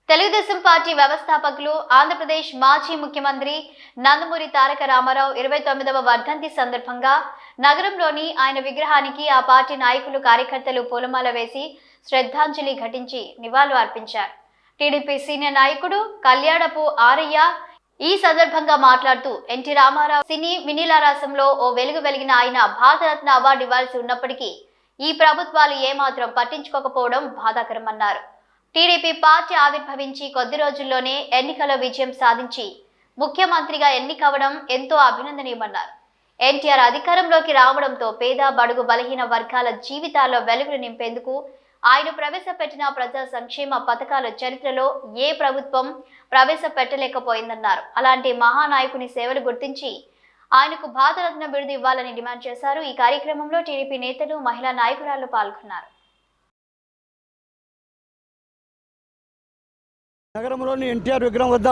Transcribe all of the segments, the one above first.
Telugu Desam party వ్యవస్థాపకులు ఆంధ్రప్రదేశ్ మాజీ ముఖ్యమంత్రి నందమూరి తారక రామారావు 29వ వర్ధంతి సందర్భంగా నగరంలోని ఆయన విగ్రహానికి ఆ పార్టీ నాయకులు కార్యకర్తలు పూలమాల వేసి శ్రద్ధాంజలి ఘటించి నివాళులు అర్పించారు. టీడీపీ సీనియర్ నాయకుడు కళ్యాణపు ఆరయ్య ఈ సందర్భంగా మాట్లాడుతూ ఎన్టీ రామారావు సినీ వినీలారాసంలో ఓ వెలుగు వెలిగిన ఆయన భారతరత్న అవార్డు ఇవ్వాల్సి ఉన్నప్పటికీ ఈ ప్రభుత్వాలు ఏమాత్రం పట్టించుకోకపోవడం బాధాకరమన్నారు. టీడీపీ పార్టీ ఆవిర్భవించి కొద్ది రోజుల్లోనే ఎన్నికల విజయం సాధించి ముఖ్యమంత్రిగా ఎన్నికవడం ఎంతో అభినందనీయమన్నారు. ఎన్టీఆర్ అధికారంలోకి రావడంతో పేద బడుగు బలహీన వర్గాల జీవితాల్లో వెలుగులు నింపేందుకు ఆయన ప్రవేశపెట్టిన ప్రజా సంక్షేమ పథకాల చరిత్రలో ఏ ప్రభుత్వం ప్రవేశపెట్టలేకపోయిందన్నారు. అలాంటి మహానాయకుని సేవలు గుర్తించి ఆయనకు భారతరత్న బిరుదు ఇవ్వాలని డిమాండ్ చేశారు. ఈ కార్యక్రమంలో టీడీపీ నేతలు, మహిళా నాయకురాలు పాల్గొన్నారు. నగరంలోని ఎన్టీఆర్ విగ్రహం వద్ద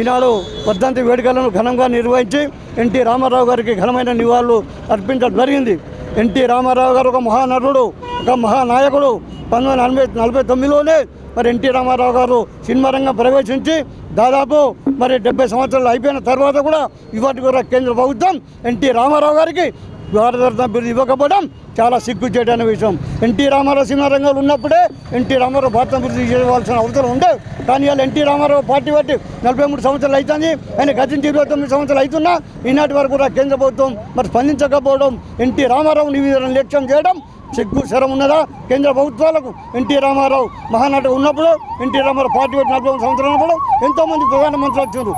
ఈనాడు వర్ధంతి వేడుకలను ఘనంగా నిర్వహించి ఎన్టీ రామారావు గారికి ఘనమైన నివాళులు అర్పించడం జరిగింది. ఎన్టీ రామారావు గారు ఒక మహానటుడు, ఒక మహానాయకుడు. 1949లోనే మరి ఎన్టీ రామారావు గారు సినిమా రంగం ప్రవేశించి దాదాపు 70 సంవత్సరాలు అయిపోయిన తర్వాత కూడా ఇవాటి కూడా కేంద్ర ప్రభుత్వం ఎన్టీ రామారావు గారికి భారతరత్న బిరుదు ఇవ్వకపోవడం చాలా సిగ్గు చేయడానికి విషయం. ఎన్టీ రామారావు సినిమా రంగంలో ఉన్నప్పుడే ఎన్టీ రామారావు భారత బిరుదు ఇవ్వాల్సిన అవసరం ఉండే. కానీ వాళ్ళు ఎన్టీ రామారావు పార్టీ బట్టి 43 సంవత్సరాలు అవుతుంది, ఆయన గతించి 29 సంవత్సరాలు అవుతున్నా ఈనాటి వరకు కూడా కేంద్ర ప్రభుత్వం మరి స్పందించకపోవడం, ఎన్టీ రామారావుని నిర్లక్ష్యం చేయడం సిగ్గు శరం ఉన్నదా కేంద్ర ప్రభుత్వాలకు? ఎన్టీ రామారావు మహానాడు ఉన్నప్పుడు, ఎన్టీ రామారావు పార్టీ పెట్టి 43 సంవత్సరాలు ఉన్నప్పుడు ఎంతోమంది ప్రధానమంత్రులు వచ్చారు,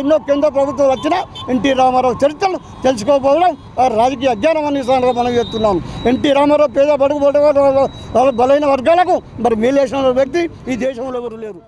ఎన్నో కేంద్ర ప్రభుత్వాలు వచ్చినా ఎన్టీ రామారావు చరిత్రను తెలుసుకోకపోవడం రాజకీయ అజ్ఞానం అని మనం చెప్తున్నాం. ఎన్టీ రామారావు పేద బడుగు బలైన వర్గాలకు మరి మేలేసిన వ్యక్తి ఈ దేశంలో ఎవరు లేరు.